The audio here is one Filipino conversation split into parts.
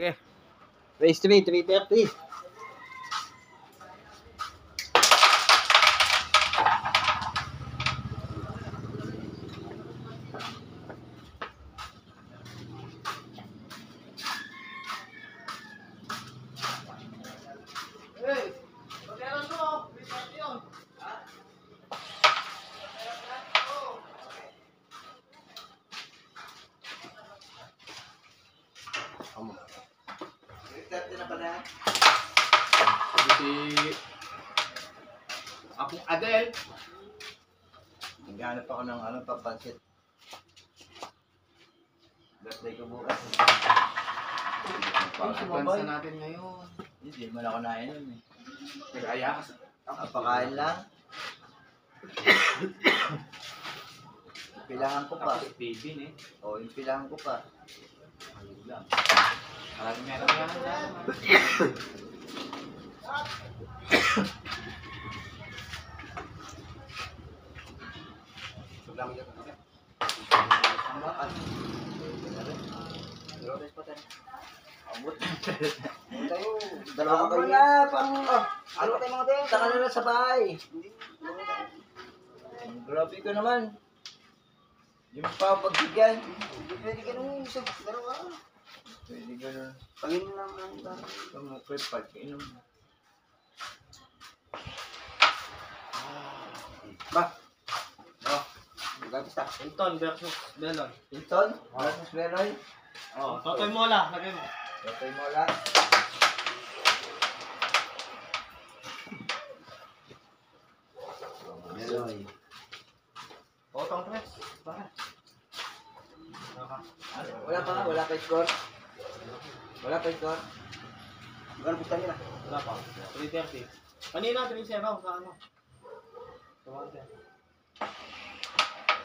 Okay. Race 330. Si Apong Adel. Naghanap ako ng papansit. Birthday ko bukas. Pagpansa natin ngayon. Hindi mo na ako nainom eh. Nag-aya ka sa... Napakain lang. Pilahan ko pa. Tapos baby eh. O, yung pilahan ko pa. Ayun lang. Maraming meron yan. Ang bakas. Roses pa tayo. Abot. Tayo. Dalawa kayo. Wala pang... Ano tayo mga tayo? Taka na lang sa bahay. Grabe ka naman. Yung papagbigyan. Pwede ka nung isang dalawa. Pwede ka na. Pangin lang ang dami. Ang mga prepad, kainom. Ba? Oh. Magkakista. Hinton versus Melon. Hinton? Versus Meloy? Oh, Totoy Mola. Lagay mo. Totoy Mola. Meloy. Otong Tres. Bakit? Wala pa score. Wala pa score. Gano'n pista nila? Wala pa. 3:30. Kanina, 3-0 sa ano? Tumante.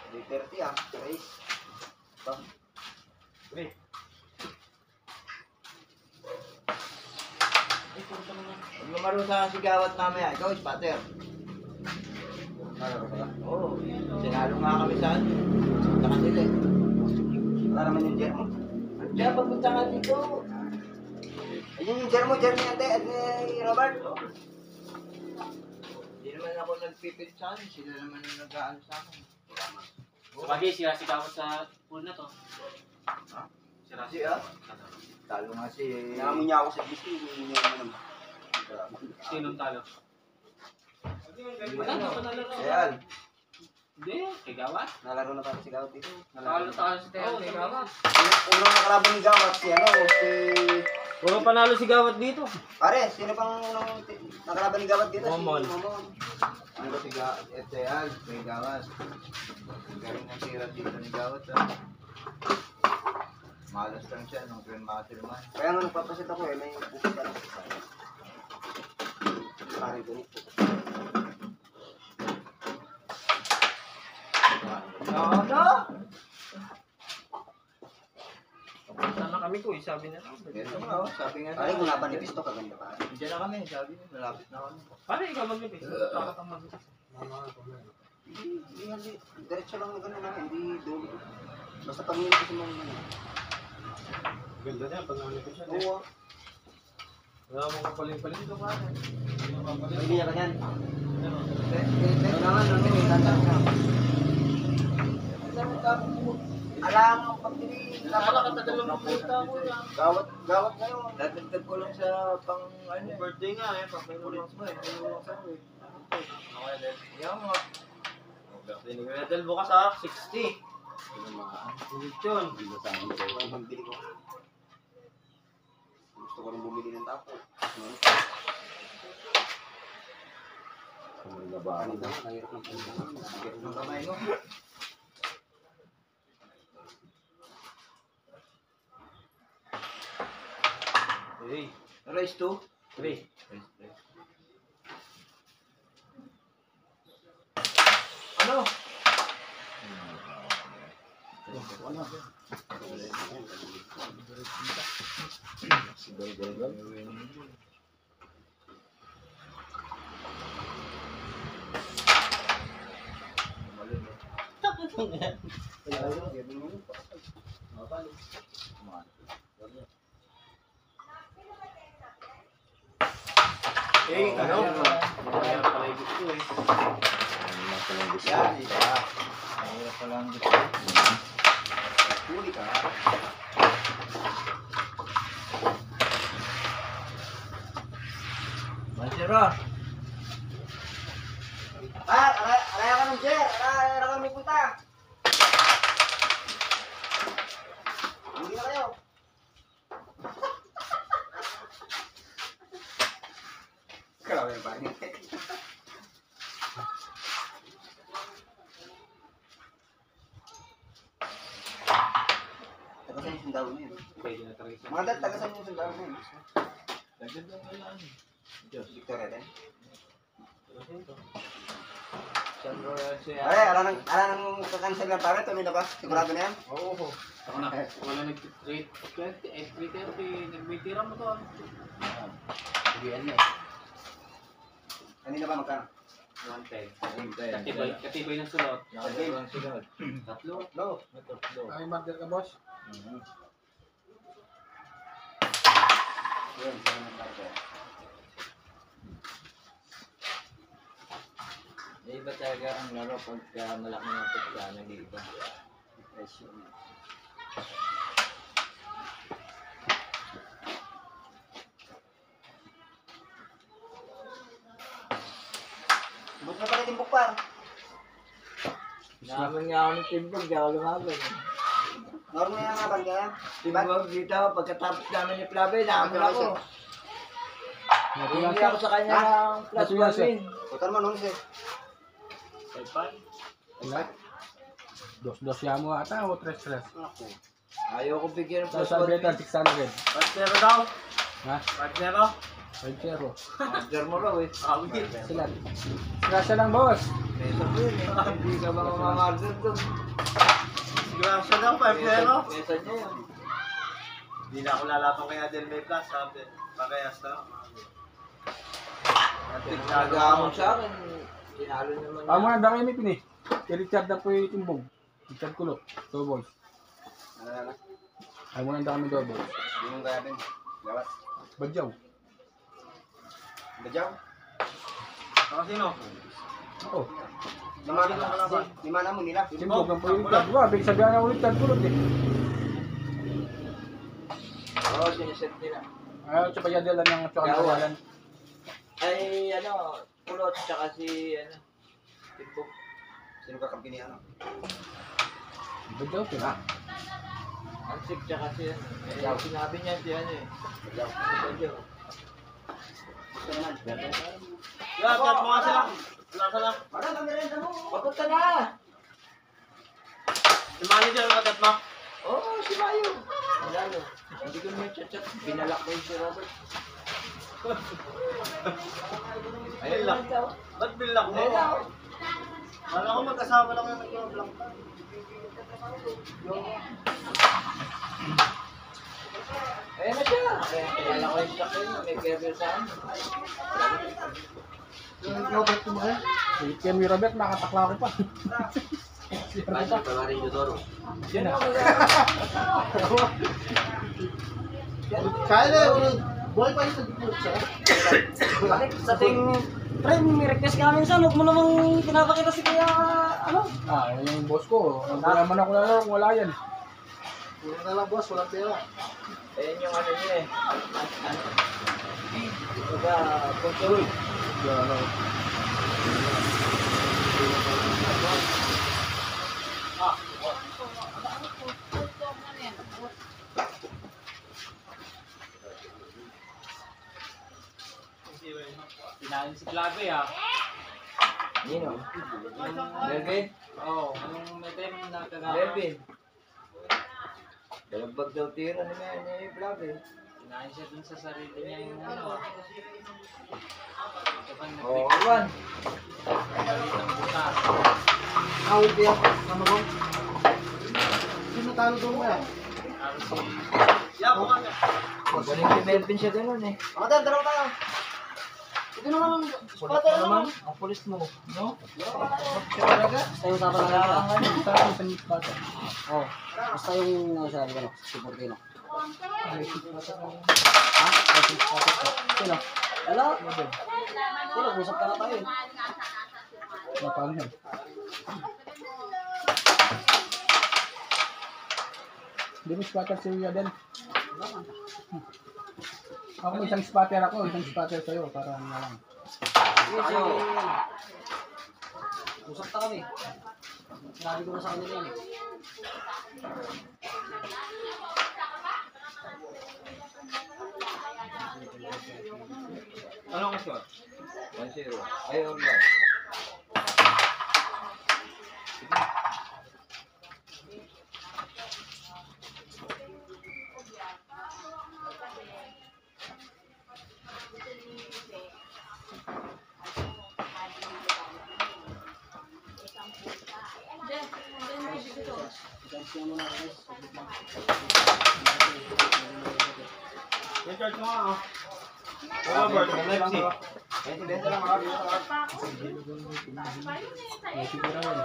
3:30 ah. Race. Ito. 3. Huwag mo marusa si Gawat mamaya. Ikaw, spatter. Oo. Sinalo nga kami sa ano. Sa kanila eh. Wala naman yung Jermo. Kaya pagpunta nga dito. Ayun yung Jermo, Jermy ate, at ni Robert. Hindi naman ako nagpipit sa akin. Sila naman yung nag-aano sa akin. Sabagay, sigaw sa pool na to. Ha? Si ah? Talo nga si... Namin niya ako sa GC. Sinong talo? Wala na, panalo na. Ayan. Hindi, kay Gawat. Nalaro na tayo si Gawat dito. Talo si Teo kay Gawat. Unang nakalaban ni Gawat, si Puro panalo si Gawat dito. Pare, sino pang unang nakalaban ni Gawat dito? Momon. Si Momon. Ano si Gawat? Ayan, si Gawat. Galing ang tira dito ni Gawat. Ha? Malas lang siya nung grandmaster man. Kaya nga nagpapasit ako eh, may bukit ka lang. Pare ko nito. Ano? Punta na kami ko, sabi na. Ito nga, oh, sabi nga. Pare, kung napanipis to, kaganda pa. Diyan na kami, sabi niya, malapit na kami. Paano ikaw maglipis? Takot ang maglipis. Hindi, diretso lang na gano'n na, hindi dulo. Basta pag nilipis mo ano. Ganda niya, pag nangyayari siya. Oo. Wala mong kapaling-paling ito pa. Hindi niya ka yan. Kailangan namin, itatang ka. Alam ang pagdili. Nakala ka tagal ng pumunta ko lang. Gawat ngayon. Dadagdag ko lang sa pang ano. Birthday nga eh, pag may ulit mo eh. May ulit sa eh. Okay, then. Yan mga. Birthday ni Gredel bukas ah, 60. Ulit yun. Pambili ko. Gusto ko rin bumili ng tapo. Kanina, nahirap ng pangalaman. Bigat ng kamay mo. Hey, Race 2. 3. Ano? Eh, ano? Kaya pala yung gusto eh. Ano lang palang gusto. Yan, isa. Kaya pala ang gusto. Huli ka. Masira. Araya ka ng Jer. Araya ka may punta. Huli na kayo. Grabe yung pangit. Tagasan yung sundalo na yun. Pwede na talaga siya. Mga dad, tagasan yung sundalo na yun. Dagdag lang kailangan. Victoria din. San Royal siya. Ay, ala nang kakansel na pare, tuloy na ba? Sigurado na yan? Oo. Ako na. Wala nag-trade. 330. Nagmitira mo to. Sabihan niya. Kanina ba magkano? 110. Katibay ng sulot. Nakagawa ang sunod. Tatlo. No. Ito, ito. Ay, marker ka, boss. Yun, sabi ng pare. Iba talaga ang laro pagka malaki ng pagka nag-iiba. Presyo. Buti na pala timbok par. Naman nga ako ng timbog, di ako lumaban. Normal na nga ba kaya? Diba? Timbog dito, pagkatapos namin ni Flavi, namin ako. Hindi ako sa kanya ng plus 1 win. Putar mo nung siya. 5-5. Ilan? Dos ya mo ata o tres. Ako. Ayaw ko bigyan ng So plus 1 sabi win. ito, 600. 5-0 daw. Ha? 5-0. 5-0. Manager mo raw eh. Awit. Sila. Sila lang, boss. Mesa mo yun eh. Hindi ka ba mamamarder doon? Grasya daw. 5-0. Mesa niya yun. Hindi na ako lalapang kay Adel May Plus. Sabi. Pakayas na. Nag-aamon sa akin. Tinalo naman Amo na dami ni pini. Kay Richard na po yung timbog. Richard Kulot. Double. Ano? Amo na dami double. Hindi mong kaya din. Gawas. Badyaw. Bajaw? Ako sino? Oo. Lima na mo nila. Timbog ang po yung Richard. Wah, big sabihan na ulit Richard Kulot eh. Oo, siniset nila. Ayaw sa payadela ng tsaka Gawa. kawalan. Ay, ano, kulot, tsaka si, ano, timbog. Sino ka kampi ni ano? Badyaw ko na. Ansik, tsaka si, ano. Eh, sinabi niya si, ano eh. Bajaw. Badyo. Gusto naman. Yeah, chat mo nga sila. Wala ka lang. Parang pamirenda mo. Papunta na! Si manager mo chat mo. Oo, si Mayo. Lalo. Hindi ko naman chat-chat. Binalak ko yung si Robert. Ayun lang. Ba't bilak mo? Wala ko magkasama lang yung nag-vlog ka. Ayan na siya. Kaya ko yung chat yun. May carrier sa akin. Robert mo eh. Si Ken Robert nakatakla ko pa. Basta pa rin yung Doro. Yan na. Kaya na yun. Buhay pa yung sa Bakit sa ting friend, may request ka minsan, huwag mo namang pinapakita si Kuya, ano? Ah, yung boss ko. Nagkalaman ako na lang, wala yan. Wala na lang boss, walang pera. Ayan yung ano niya eh. Diba, control. Yan, Pinahin si Flavi ah. Nino? Melvin? Oo, anong may time na kagaya? Melvin? Dalagbag daw tira ni Vlog eh. Pinahin siya dun sa sarili niya yung ano ah. Ito pa Oo, nag-take Juan. ng butas. Awit yan. Ano ba? Sino talo doon mo yan? Ano si... Yeah, bukas ka. Galing si Melvin siya ganun eh. Mga dad, dalawa tayo. Ito naman, Kulit spotter naman. naman. Ang pulis mo. No? Basta yung usapan lang Kaya natin. nga Sa akin, sa meat bata. Oo. Basta yung, sabi ko, supportino. Ay, Ha? Sino? Wala. Sino, usap ka na tayo eh. Paano yan? Hindi mo spotter si Kuya Den. Ako isang spotter ako, isang spotter sa'yo para ano na lang. Ano? Usap na kami. Sinabi ko na sa kanila yun eh. Anong score? 1-0. Ayaw ba? Guys, mo na guys. Saglit lang. I-charge mo nga, oh. Wala, Bert. Lexi. 20 lang ako. Siguro yun.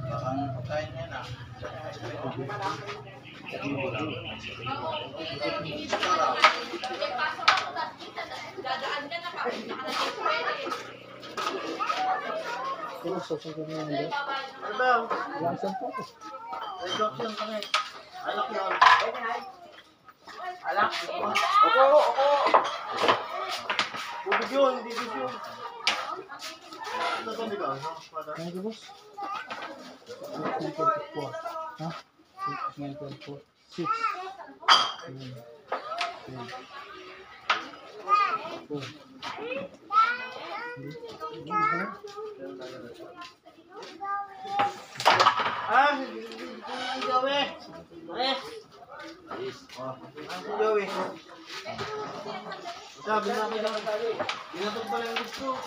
Bakang pagkain niya na. Pero susunod na yun. Ano ba? Wala isang po. Red box yun kami. Alak yun. Opo. Bubig yun, hindi big yun. Ito ba, di ba? Father? Ano ito, boss? 6,924. Ha? 6,924. 6. 4. Ah, hindi Joey. Si Joey. Sabi na ako naman tayo. Binatog pala yung gusto.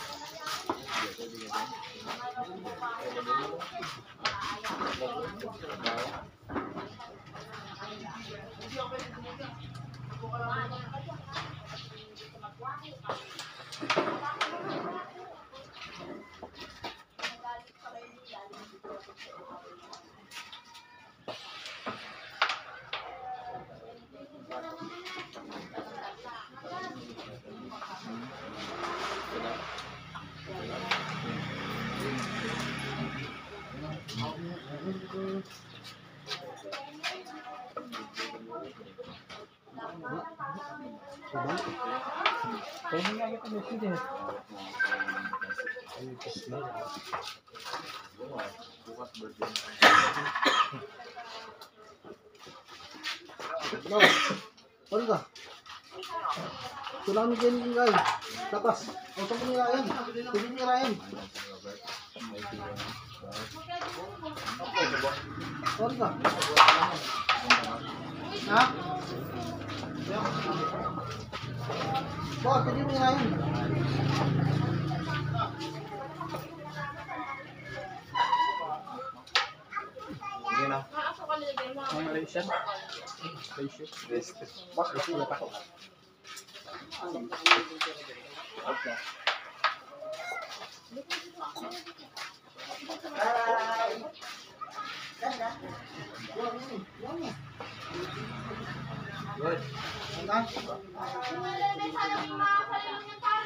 Kaya hindi nga kita message eh. Bukas birthday. No. Ano ka? Tulungan din yung guy. Tapos, usap mo nila yan. Hindi nila yan. Ano ka? Ha? Bakit? Hindi mo nila yan. Sige na. Ang Malaysian. Malaysian. Bakit wala pa ako? Good. Ano?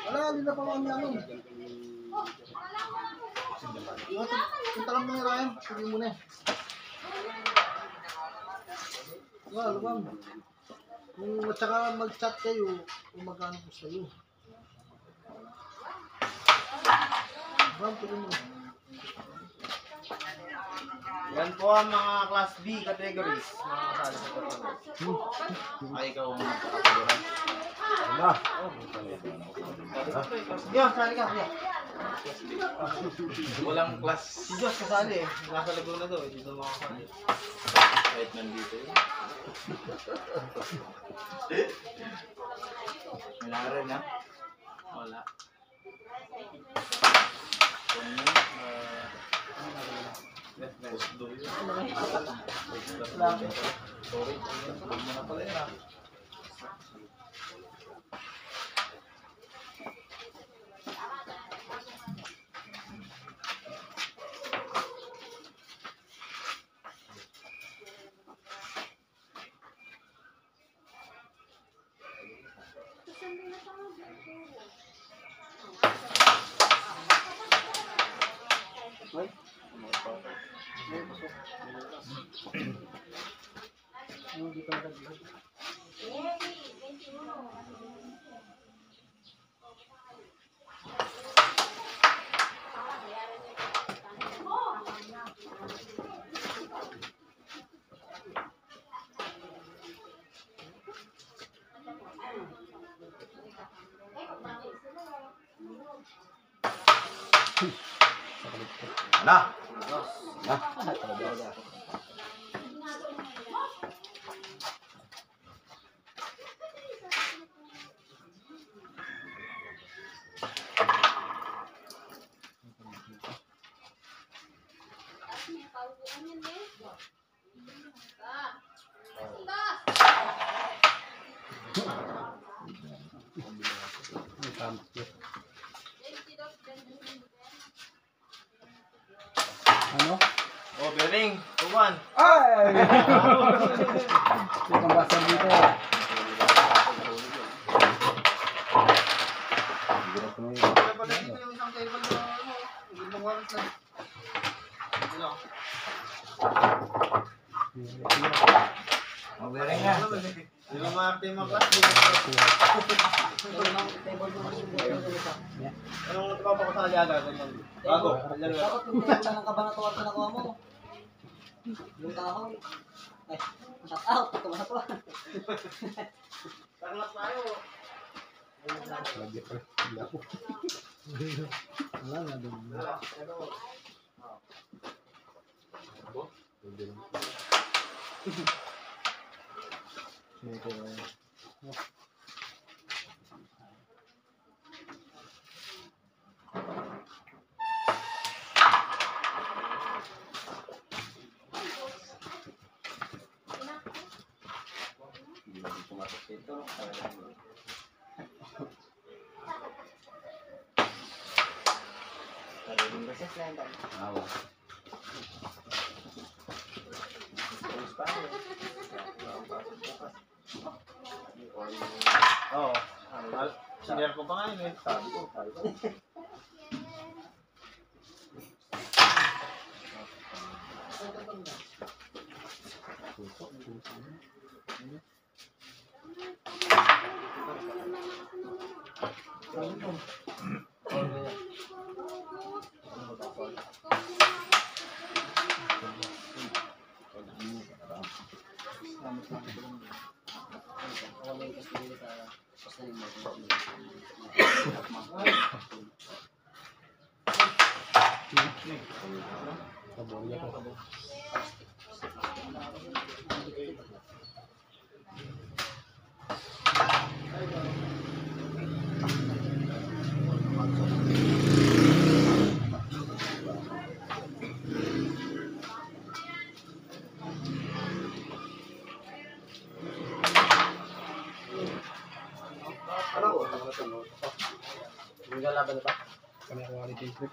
Wala, hindi na pa kami ano. Punta lang mo ni Ryan. Sige mo na eh. Wala, lumang. Kung at saka mag-chat kayo, kung magkano po sa'yo. Ram, tuloy mo. Yan po ang mga Class B categories. Mga kasali sa categories. Ay, ikaw ang magkakaguran. Wala. Yan, sali ka. Yan. Walang class. Si Diyos kasali eh. Nasa Laguna daw. Hindi daw makakasali. Kahit nandito yun. Wala rin ha? Wala. Postdo yun. Sorry. Huwag mo na pala yun ha. Ano? Ano? Oh, Bering, tuman. Ay! Itong basal dito. Kaya pala dito yung isang table na ano, hindi mo waras na. Ano? Magbering na. Hindi mo maarte yung mga class. Anong natapapa ko sa aliaga? Ganyan. Bago. Ganyan. Dapat yung table ng kabanatuan na nakuha mo. Yung kahoy. Ay, shout out. Kabanatuan. Karnak tayo. Wala na doon. Oo. Sinir ko pa nga yun eh. Sabi ko.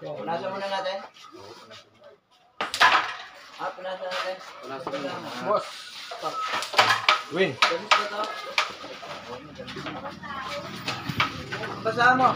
Punasan muna natin. Punasan natin. Boss! Win. Basa mo.